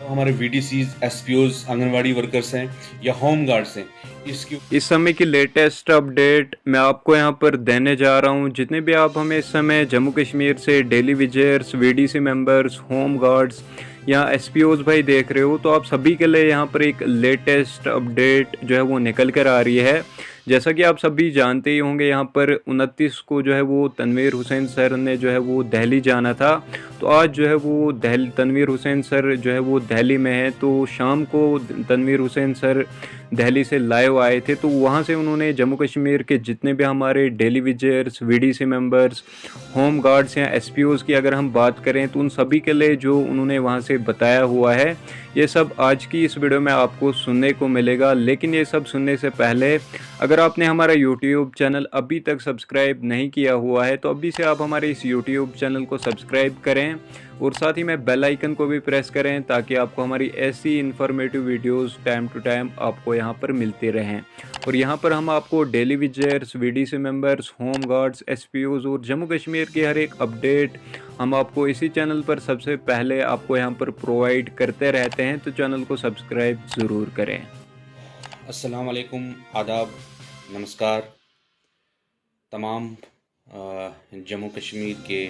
हमारे वीडीसीज, एसपीओज, आंगनवाड़ी वर्कर्स हैं या होम गार्ड्स हैं, इसकी इस समय की लेटेस्ट अपडेट मैं आपको यहाँ पर देने जा रहा हूँ। जितने भी आप हमें इस समय जम्मू कश्मीर से daily visitors, VDC members, home guards या एसपीओज भाई देख रहे हो, तो आप सभी के लिए यहाँ पर एक लेटेस्ट अपडेट जो है वो निकल कर आ रही है। जैसा कि आप सभी जानते ही होंगे, यहाँ पर 29 को जो है वो तनवीर हुसैन सर ने जो है वो दिल्ली जाना था। तो आज जो है वो दिल्ली तनवीर हुसैन सर जो है वो दिल्ली में है। तो शाम को तनवीर हुसैन सर दिल्ली से लाइव आए थे। तो वहाँ से उन्होंने जम्मू कश्मीर के जितने भी हमारे daily visitors, VDC members, home guards या एसपीओज़ की अगर हम बात करें, तो उन सभी के लिए जो उन्होंने वहाँ से बताया हुआ है, ये सब आज की इस वीडियो में आपको सुनने को मिलेगा। लेकिन ये सब सुनने से पहले अगर आपने हमारा यूट्यूब चैनल अभी तक सब्सक्राइब नहीं किया हुआ है, तो अभी से आप हमारे इस यूट्यूब चैनल को सब्सक्राइब करें और साथ ही में बेल आइकन को भी प्रेस करें, ताकि आपको हमारी ऐसी informative videos time to time आपको यहाँ पर मिलते रहें। और यहाँ पर हम आपको daily visitors, VDC members, home guards, SPOs और जम्मू कश्मीर की हर एक अपडेट हम आपको इसी चैनल पर सबसे पहले आपको यहाँ पर प्रोवाइड करते रहते हैं। तो चैनल को सब्सक्राइब ज़रूर करें। अस्सलाम वालेकुम, आदाब, नमस्कार तमाम जम्मू कश्मीर के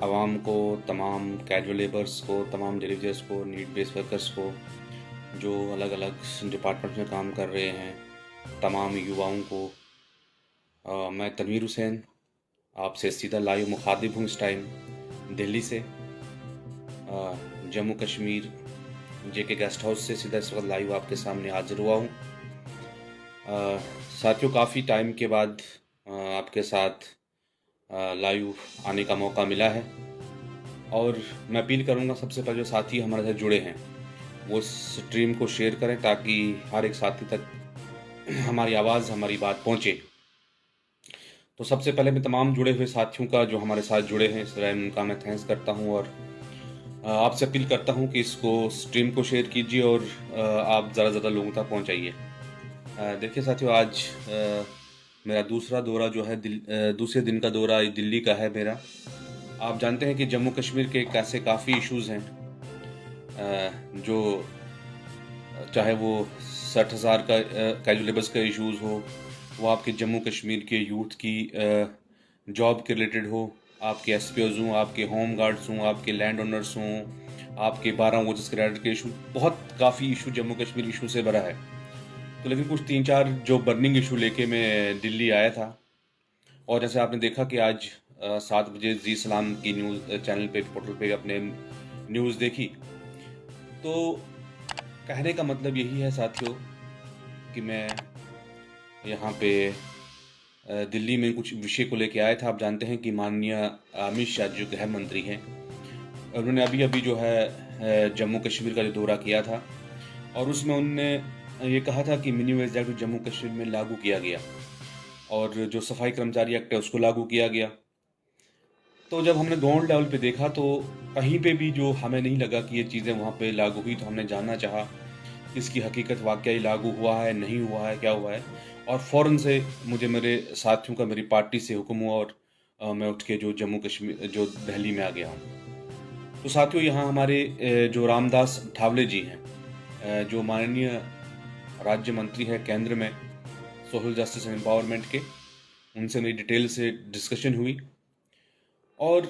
आवाम को, तमाम कैजुअल लेबर्स को, तमाम डिलीवरीज को, नीड बेस्ड वर्कर्स को जो अलग अलग डिपार्टमेंट में काम कर रहे हैं, तमाम युवाओं को। मैं तनवीर हुसैन आपसे सीधा लाइव मुखातिब हूँ इस टाइम दिल्ली से। जम्मू कश्मीर जेके गेस्ट हाउस से सीधा इस वक्त लाइव आपके सामने हाजिर हुआ हूँ। साथियों, काफ़ी टाइम के बाद आपके साथ लाइव आने का मौका मिला है और मैं अपील करूंगा सबसे पहले जो साथी हमारे साथ जुड़े हैं वो स्ट्रीम को शेयर करें, ताकि हर एक साथी तक हमारी आवाज़, हमारी बात पहुंचे। तो सबसे पहले मैं तमाम जुड़े हुए साथियों का जो हमारे साथ जुड़े हैं इस तरह उनका मैं थैंक्स करता हूं और आपसे अपील करता हूं कि इसको स्ट्रीम को शेयर कीजिए और आप ज़्यादा से ज़्यादा लोगों तक पहुंचाइए। देखिए साथियों, आज मेरा दूसरा दौरा जो है दूसरे दिन का दौरा दिल्ली का है मेरा। आप जानते हैं कि जम्मू कश्मीर के ऐसे काफ़ी इश्यूज़ हैं जो चाहे वो 60,000 का कैजुअल लेबर्स का इश्यूज़ हो, वो आपके जम्मू कश्मीर के यूथ की जॉब के रिलेटेड हो, आपके एसपीओज हों, आपके होम गार्ड्स हों, आपके लैंड ओनर्स हों, आपके 12 वोटर्स क्रेडिट के इशू, बहुत काफ़ी इशू जम्मू कश्मीर इशू से भरा है। तो लेकिन कुछ 3-4 जो बर्निंग इशू लेके मैं दिल्ली आया था और जैसे आपने देखा कि आज 7 बजे जी सलाम की न्यूज़ चैनल पे, पोर्टल पे अपने न्यूज़ देखी, तो कहने का मतलब यही है साथियों कि मैं यहाँ पे दिल्ली में कुछ विषय को लेके आया था। आप जानते हैं कि माननीय अमित शाह जो गृह मंत्री हैं, उन्होंने अभी अभी जो है जम्मू कश्मीर का जो दौरा किया था और उसमें उन्होंने ये कहा था कि minimum wage act Jammu Kashmir में लागू किया गया और जो सफाई कर्मचारी एक्ट है उसको लागू किया गया। तो जब हमने ग्राउंड लेवल पे देखा तो कहीं पे भी जो हमें नहीं लगा कि ये चीज़ें वहाँ पे लागू हुई, तो हमने जानना चाहा इसकी हकीकत वाकई लागू हुआ है, नहीं हुआ है, क्या हुआ है। और फ़ौरन से मुझे मेरे साथियों का, मेरी पार्टी से हुक्म हुआ और मैं उठ के जो जम्मू कश्मीर जो दिल्ली में आ गया हूँ। तो साथियों, यहाँ हमारे जो रामदास अठावले जी हैं, जो माननीय राज्य मंत्री है केंद्र में सोशल जस्टिस एंड एम्पावरमेंट के, उनसे मेरी डिटेल से डिस्कशन हुई और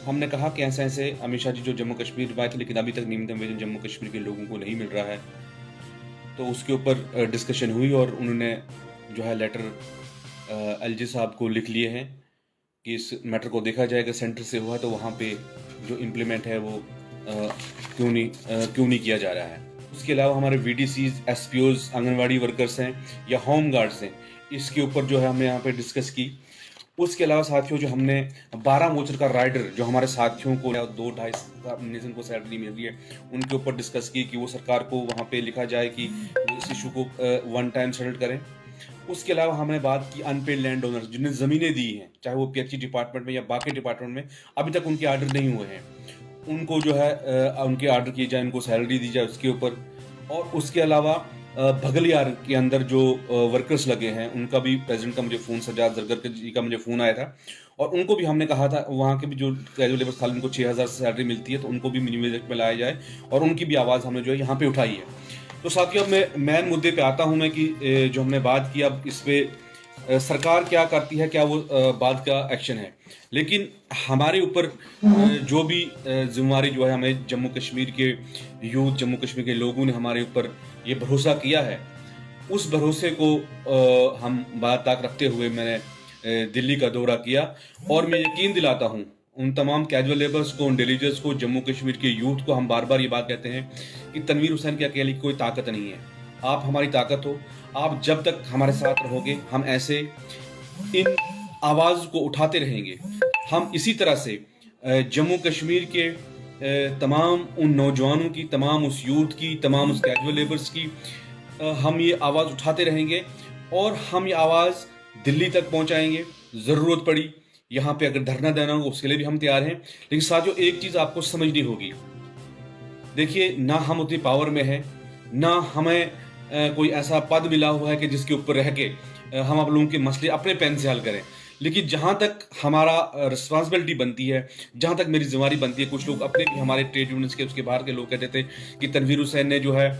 हमने कहा कि ऐसे ऐसे अमित शाह जी जो जम्मू कश्मीर में आए थे लेकिन अभी तक न्यूनतम वेतन जम्मू कश्मीर के लोगों को नहीं मिल रहा है। तो उसके ऊपर डिस्कशन हुई और उन्होंने जो है लेटर एलजी साहब को लिख लिए हैं कि इस मैटर को देखा जाएगा, सेंटर से हुआ तो वहाँ पे जो इम्प्लीमेंट है वो क्यों नहीं किया जा रहा है। उसके अलावा हमारे वीडीसीज, एसपीओज, आंगनवाड़ी वर्कर्स हैं या होम गार्ड्स हैं, इसके ऊपर जो है हमने यहाँ पे डिस्कस की। उसके अलावा साथियों, जो हमने 12 वोचर का राइडर जो हमारे साथियों को 2-2.5 को सैलरी मिल रही है, उनके ऊपर डिस्कस की कि वो सरकार को वहाँ पे लिखा जाए कि इस इशू को वन टाइम सेटल करें। उसके अलावा हमने बात की अनपेड लैंड ओनर्स जिन्हें ज़मीनें दी हैं, चाहे वो पीएचई डिपार्टमेंट में या बाकी डिपार्टमेंट में, अभी तक उनके आर्डर नहीं हुए हैं, उनको जो है उनके आर्डर किए जाए, उनको सैलरी दी जाए उसके ऊपर। और उसके अलावा बगलियार के अंदर जो वर्कर्स लगे हैं उनका भी प्रेसिडेंट का मुझे फ़ोन, सज्जाद जरगर जी का मुझे फ़ोन आया था, और उनको भी हमने कहा था वहाँ के भी जो कैजुअल लेबर खाली उनको 6,000 सैलरी मिलती है तो उनको भी मिनिमम वेज में लाया जाए, और उनकी भी आवाज़ हमने जो है यहाँ पे उठाई है। तो साथियों, अब मैं मेन मुद्दे पे आता हूँ मैं कि जो हमने बात की, अब इस पे सरकार क्या करती है, क्या वो बात का एक्शन है। लेकिन हमारे ऊपर जो भी जिम्मेवारी जो है, हमें जम्मू कश्मीर के यूथ, जम्मू कश्मीर के लोगों ने हमारे ऊपर ये भरोसा किया है, उस भरोसे को हम बात ताक रखते हुए मैंने दिल्ली का दौरा किया, और मैं यकीन दिलाता हूँ उन तमाम कैजुअल लेबर्स को, उन डेलीजर्स को, जम्मू कश्मीर के यूथ को, हम बार बार ये बात कहते हैं कि तनवीर हुसैन की अकेली कोई ताकत नहीं है, आप हमारी ताकत हो। आप जब तक हमारे साथ रहोगे, हम ऐसे इन आवाज़ को उठाते रहेंगे। हम इसी तरह से जम्मू कश्मीर के तमाम उन नौजवानों की, तमाम उस यूथ की, तमाम उस कैजुअल लेबर्स की हम ये आवाज़ उठाते रहेंगे, और हम ये आवाज़ दिल्ली तक पहुंचाएंगे। ज़रूरत पड़ी यहाँ पे अगर धरना देना हो उसके लिए भी हम तैयार हैं। लेकिन साथियों, एक चीज़ आपको समझनी होगी, देखिए, ना हम उतनी पावर में हैं, ना हमें कोई ऐसा पद मिला हुआ है कि जिसके ऊपर रह के हम आप लोगों के मसले अपने पेन से हल करें। लेकिन जहाँ तक हमारा रिस्पॉन्सिबिलिटी बनती है, जहाँ तक मेरी जिम्मेदारी बनती है, कुछ लोग अपने भी हमारे ट्रेड यूनियंस के, उसके बाहर के लोग कहते थे कि तनवीर हुसैन ने जो है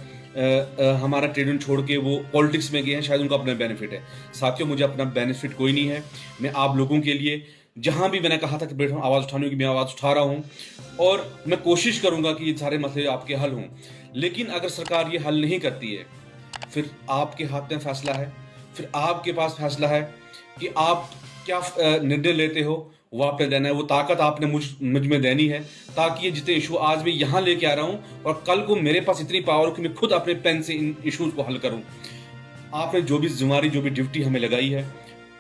हमारा ट्रेड यूनियन छोड़ के वो पॉलिटिक्स में गए हैं, शायद उनका अपना बेनिफिट है। साथियों, मुझे अपना बेनिफिट कोई नहीं है। मैं आप लोगों के लिए, जहाँ भी मैंने कहा था कि बैठो आवाज़ उठाने की, मैं आवाज़ उठा रहा हूँ, और मैं कोशिश करूँगा कि ये सारे मसले आपके हल हों। लेकिन अगर सरकार ये हल नहीं करती है, फिर आपके हाथ में फैसला है, फिर आपके पास फैसला है कि आप क्या निर्णय लेते हो, वो आपने देना है। वो ताकत आपने मुझ में देनी है, ताकि ये जितने इशू आज मैं यहाँ लेके आ रहा हूँ, और कल को मेरे पास इतनी पावर हो कि मैं खुद अपने पेन से इन इश्यूज को हल करूँ। आपने जो भी जिम्मेवारी, जो भी ड्यूटी हमें लगाई है,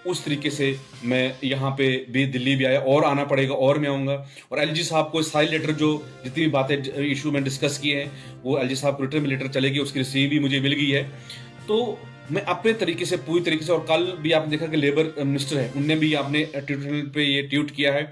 उस तरीके से मैं यहाँ पे भी दिल्ली भी आया, और आना पड़ेगा, और मैं आऊँगा। और एलजी साहब को सारी लेटर, जो जितनी भी बातें इशू में डिस्कस किए हैं, वो एलजी साहब को रिटर्न में लेटर चलेगी, उसकी रिसीव भी मुझे मिल गई है। तो मैं अपने तरीके से, पूरी तरीके से, और कल भी आपने देखा कि लेबर मिनिस्टर है, उनने भी आपने ट्विटर पे ये ट्वीट किया है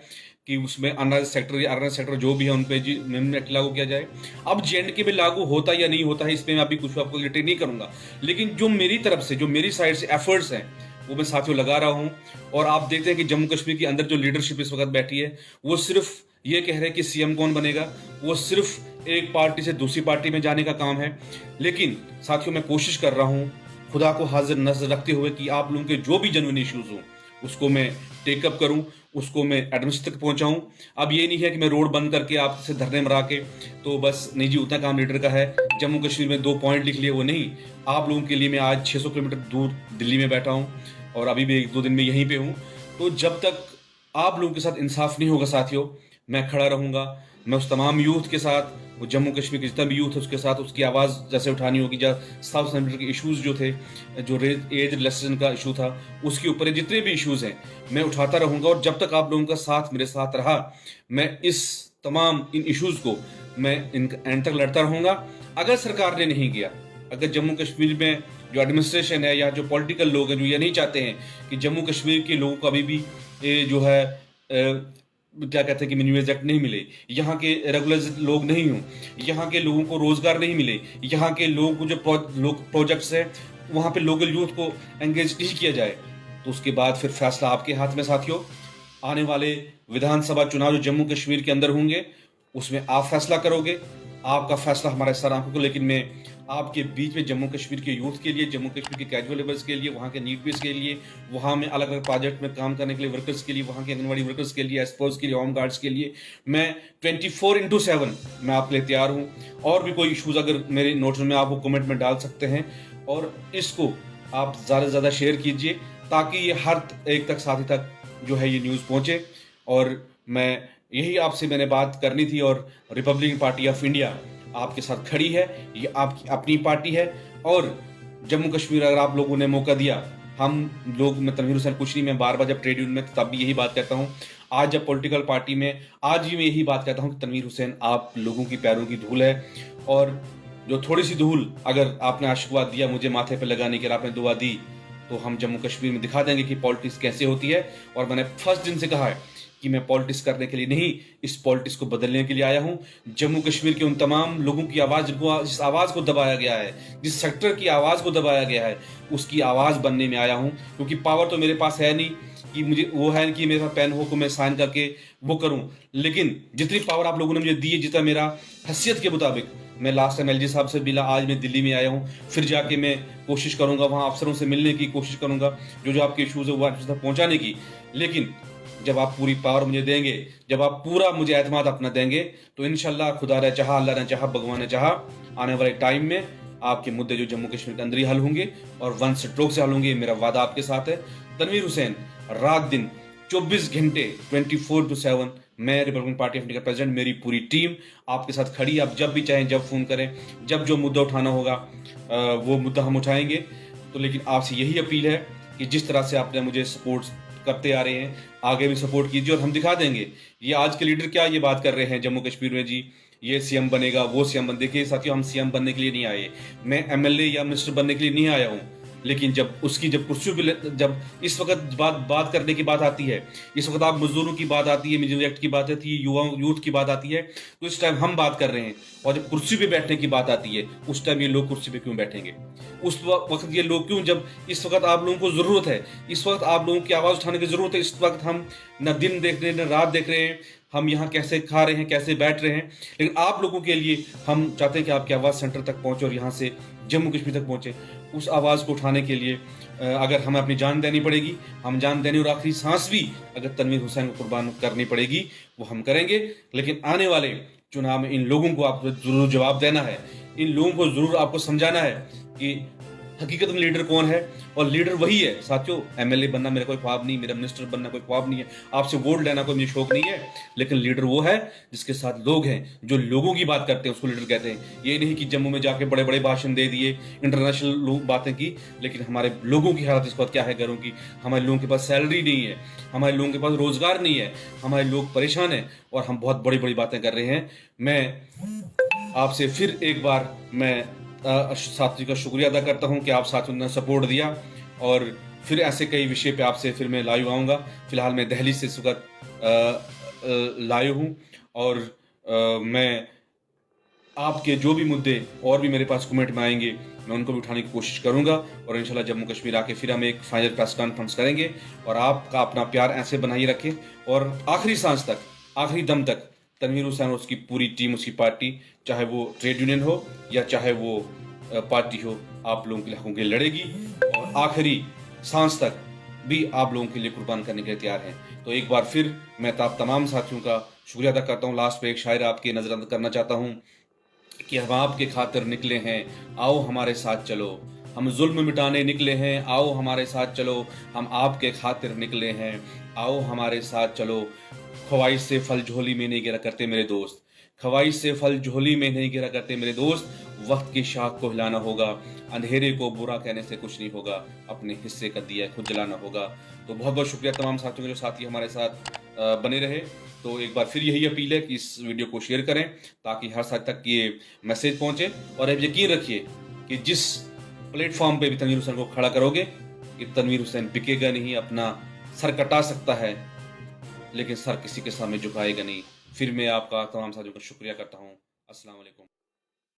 कि उसमें अनराइज सेक्टर या अर्बन सेक्टर जो भी है उन पे जी एक्ट लागू किया जाए। अब जेएंडके में लागू होता या नहीं होता है, इसमें मैं अभी कुछ आपको डिटेल नहीं करूंगा, लेकिन जो मेरी तरफ से, जो मेरी साइड से एफर्ट्स हैं, वो मैं साथियों लगा रहा हूँ। और आप देखते हैं कि जम्मू कश्मीर के अंदर जो लीडरशिप इस वक्त बैठी है, वो सिर्फ ये कह रहे हैं कि सीएम कौन बनेगा, वो सिर्फ एक पार्टी से दूसरी पार्टी में जाने का काम है। लेकिन साथियों, मैं कोशिश कर रहा हूँ खुदा को हाजिर नजर रखते हुए कि आप लोगों के जो भी जेन्युइन इश्यूज हों उसको मैं टेकअप करूं, उसको मैं एडमिनिस्ट्रेशन तक पहुंचाऊं। अब ये नहीं है कि मैं रोड बंद करके आपसे धरने मरा के तो बस नहीं जी, उतना काम लीडर का है, जम्मू कश्मीर में 2 पॉइंट लिख लिए, वो नहीं। आप लोगों के लिए मैं आज 600 किलोमीटर दूर दिल्ली में बैठा हूँ, और अभी भी 1-2 दिन में यहीं पे हूँ। तो जब तक आप लोगों के साथ इंसाफ नहीं होगा साथियों, मैं खड़ा रहूंगा। मैं उस तमाम यूथ के साथ, वो जम्मू कश्मीर के जितना भी यूथ है उसके साथ, उसकी आवाज़ जैसे उठानी होगी, जहाँ साउथ सेंटर के इश्यूज़ जो थे, जो एज रिलैक्सेशन का इशू था, उसके ऊपर जितने भी इश्यूज़ हैं मैं उठाता रहूँगा। और जब तक आप लोगों का साथ मेरे साथ रहा, मैं इस तमाम इन इश्यूज़ को मैं एंड तक लड़ता रहूँगा। अगर सरकार ने नहीं किया, अगर जम्मू कश्मीर में जो एडमिनिस्ट्रेशन है या जो पॉलिटिकल लोग हैं जो ये नहीं चाहते हैं कि जम्मू कश्मीर के लोगों को अभी भी जो है क्या कहते हैं कि मिनिमम वेज एक्ट नहीं मिले, यहाँ के रेगुलर लोग नहीं हों, यहाँ के लोगों को रोजगार नहीं मिले, यहाँ के लोगों को जो प्रोजेक्ट्स हैं वहाँ पे लोकल यूथ को एंगेज नहीं किया जाए, तो उसके बाद फिर फैसला आपके हाथ में साथियों। आने वाले विधानसभा चुनाव जो जम्मू कश्मीर के अंदर होंगे उसमें आप फैसला करोगे, आपका फैसला हमारे सर आंखों को। लेकिन मैं आपके बीच में जम्मू कश्मीर के यूथ के लिए, जम्मू कश्मीर के कैजुअल लेबर्स के लिए, वहाँ के नीड बेस के लिए, वहाँ में अलग अलग प्रोजेक्ट में काम करने के लिए वर्कर्स के लिए, वहाँ के आंगनबाड़ी वर्कर्स के लिए, एसपोर्ट्स के लिए, होम गार्ड्स के लिए, मैं 24/7 मैं आपके लिए तैयार हूँ। और भी कोई इशूज़ अगर मेरे नोट्स में आप वो कमेंट में डाल सकते हैं, और इसको आप ज़्यादा से ज़्यादा शेयर कीजिए ताकि ये हर एक तक, साथी तक जो है ये न्यूज़ पहुँचे। और मैं यही आपसे मैंने बात करनी थी। और रिपब्लिकन पार्टी ऑफ इंडिया आपके साथ खड़ी है, ये आपकी अपनी पार्टी है। और जम्मू कश्मीर अगर आप लोगों ने मौका दिया, हम लोग, मैं तनवीर हुसैन कुछ नहीं, मैं बार बार जब ट्रेड यूनियन में तब भी यही बात कहता हूँ, आज जब पॉलिटिकल पार्टी में, आज भी मैं यही बात कहता हूँ कि तनवीर हुसैन आप लोगों की पैरों की धूल है। और जो थोड़ी सी धूल अगर आपने आशीर्वाद दिया मुझे माथे पर लगाने के लिए, आपने दुआ दी, तो हम जम्मू कश्मीर में दिखा देंगे कि पॉलिटिक्स कैसे होती है। और मैंने फर्स्ट दिन से कहा है कि मैं पॉलिटिक्स करने के लिए नहीं, इस पॉलिटिक्स को बदलने के लिए आया हूं। जम्मू कश्मीर के उन तमाम लोगों की आवाज़, जिस आवाज़ को दबाया गया है, जिस सेक्टर की आवाज़ को दबाया गया है, उसकी आवाज़ बनने में आया हूं। क्योंकि पावर तो मेरे पास है नहीं कि मुझे वो है कि मेरे पास पेन हो को मैं साइन करके वो करूं, लेकिन जितनी पावर आप लोगों ने मुझे दी है, जितना मेरा हैसियत के मुताबिक, मैं लास्ट टाइम एलजी साहब से मिला, आज मैं दिल्ली में आया हूँ, फिर जाके मैं कोशिश करूंगा वहाँ अफसरों से मिलने की कोशिश करूंगा, जो जो आपके इशूज़ है वो आप तक पहुँचाने की। लेकिन जब आप पूरी पावर मुझे देंगे, जब आप पूरा मुझे एतमाद अपना देंगे, तो इंशाल्लाह खुदा ने चाहा, अल्लाह ने चाहा, भगवान ने चाहा, आने वाले टाइम में आपके मुद्दे जो जम्मू कश्मीर के अंदर ही हल होंगे और वन स्ट्रोक से हल होंगे। मेरा वादा आपके साथ है। तनवीर हुसैन रात दिन 24 घंटे 24/7 मैं रिपब्लिकन पार्टी ऑफ इंडिया का प्रेसिडेंट, मेरी पूरी टीम आपके साथ खड़ी। आप जब भी चाहें, जब फोन करें, जब जो मुद्दा उठाना होगा वो मुद्दा हम उठाएंगे। तो लेकिन आपसे यही अपील है कि जिस तरह से आपने मुझे सपोर्ट करते आ रहे हैं, आगे भी सपोर्ट कीजिए और हम दिखा देंगे। ये आज के लीडर क्या ये बात कर रहे हैं जम्मू कश्मीर में जी, ये सीएम बनेगा, वो सीएम बन। देखिए साथियों, हम सीएम बनने के लिए नहीं आए, मैं एमएलए या मिनिस्टर बनने के लिए नहीं आया हूँ। लेकिन जब कुर्सियों पे, जब इस वक्त बात करने की बात आती है, इस वक्त आप मजदूरों की बात आती है, मिजोरी एक्ट की बात आती है, यूथ की बात आती है, तो इस टाइम हम बात कर रहे हैं। और जब कुर्सी पे बैठने की बात आती है, उस टाइम ये लोग कुर्सी पे क्यों बैठेंगे? उस वक्त ये लोग क्यों, जब इस वक्त आप लोगों को जरूरत है, इस वक्त आप लोगों की आवाज उठाने की जरूरत है, इस वक्त हम न दिन देख रहे हैं न रात देख रहे हैं, हम यहाँ कैसे खा रहे हैं, कैसे बैठ रहे हैं, लेकिन आप लोगों के लिए हम चाहते हैं कि आपकी आवाज़ सेंटर तक पहुँचे और यहाँ से जम्मू कश्मीर तक पहुँचे। उस आवाज़ को उठाने के लिए अगर हमें अपनी जान देनी पड़ेगी, हम जान देने और आखिरी सांस भी अगर तनवीर हुसैन को कुर्बान करनी पड़ेगी, वो हम करेंगे। लेकिन आने वाले चुनाव में इन लोगों को आपको जरूर जवाब देना है, इन लोगों को जरूर आपको समझाना है कि हकीकत में लीडर कौन है। और लीडर वही है साथियों। एमएलए बनना मेरा कोई ख्वाब नहीं, मेरा मिनिस्टर बनना कोई ख्वाब नहीं है, आपसे वोट लेना कोई मुझे शौक नहीं है। लेकिन लीडर वो है जिसके साथ लोग हैं, जो लोगों की बात करते हैं, उसको लीडर कहते हैं। ये नहीं कि जम्मू में जाके बड़े बड़े भाषण दे दिए, इंटरनेशनल बातें की, लेकिन हमारे लोगों की हालत इस वक्त क्या है घरों की। हमारे लोगों के पास सैलरी नहीं है, हमारे लोगों के पास रोजगार नहीं है, हमारे लोग परेशान हैं और हम बहुत बड़ी बड़ी बातें कर रहे हैं। मैं आपसे फिर एक बार मैं साथियों का शुक्रिया अदा करता हूं कि आप साथियों ने सपोर्ट दिया, और फिर ऐसे कई विषय पे आपसे फिर मैं लाइव आऊँगा। फिलहाल मैं दिल्ली से इस वक्त लाइव हूँ, और मैं आपके जो भी मुद्दे और भी मेरे पास कमेंट में आएंगे, मैं उनको भी उठाने की कोशिश करूंगा। और इंशाल्लाह जम्मू कश्मीर आके फिर हम एक फाइनल प्रेस कॉन्फ्रेंस करेंगे, और आपका अपना प्यार ऐसे बनाए रखें, और आखिरी सांस तक, आखिरी दम तक तनवीर हुसैन और उसकी पूरी टीम, उसकी पार्टी, चाहे वो ट्रेड यूनियन हो या चाहे वो पार्टी हो, आप लोगों के हकों के लिए लड़ेगी और आखिरी सांस तक भी आप लोगों के लिए कुर्बान करने के लिए तैयार हैं। तो एक बार फिर मैं तमाम साथियों का शुक्रिया अदा करता हूँ। लास्ट पे एक शायर आपके नजरअंदाज करना चाहता हूँ कि हम आपके खातिर निकले हैं, आओ हमारे साथ चलो, हम जुल्म मिटाने निकले हैं, आओ हमारे साथ चलो, हम आपके खातिर निकले हैं, आओ हमारे साथ चलो। ख्वाहिश से फल झोली में नहीं गिरा करते मेरे दोस्त, ख्वाहिश से फल झोली में नहीं गिरा करते मेरे दोस्त, वक्त की शाख को हिलाना होगा, अंधेरे को बुरा कहने से कुछ नहीं होगा, अपने हिस्से का दिया खुद जलाना होगा। तो बहुत बहुत शुक्रिया तमाम साथियों के जो साथी हमारे साथ बने रहे। तो एक बार फिर यही अपील है कि इस वीडियो को शेयर करें ताकि हर साथ तक ये मैसेज पहुंचे। और अब यकीन रखिए कि जिस प्लेटफॉर्म पे भी तनवीर हुसैन को खड़ा करोगे, कि तनवीर हुसैन बिकेगा नहीं, अपना सर कटा सकता है लेकिन सर किसी के सामने झुकाएगा नहीं। फिर मैं आपका तमाम साथियों का शुक्रिया करता हूँ। अस्सलाम वालेकुम।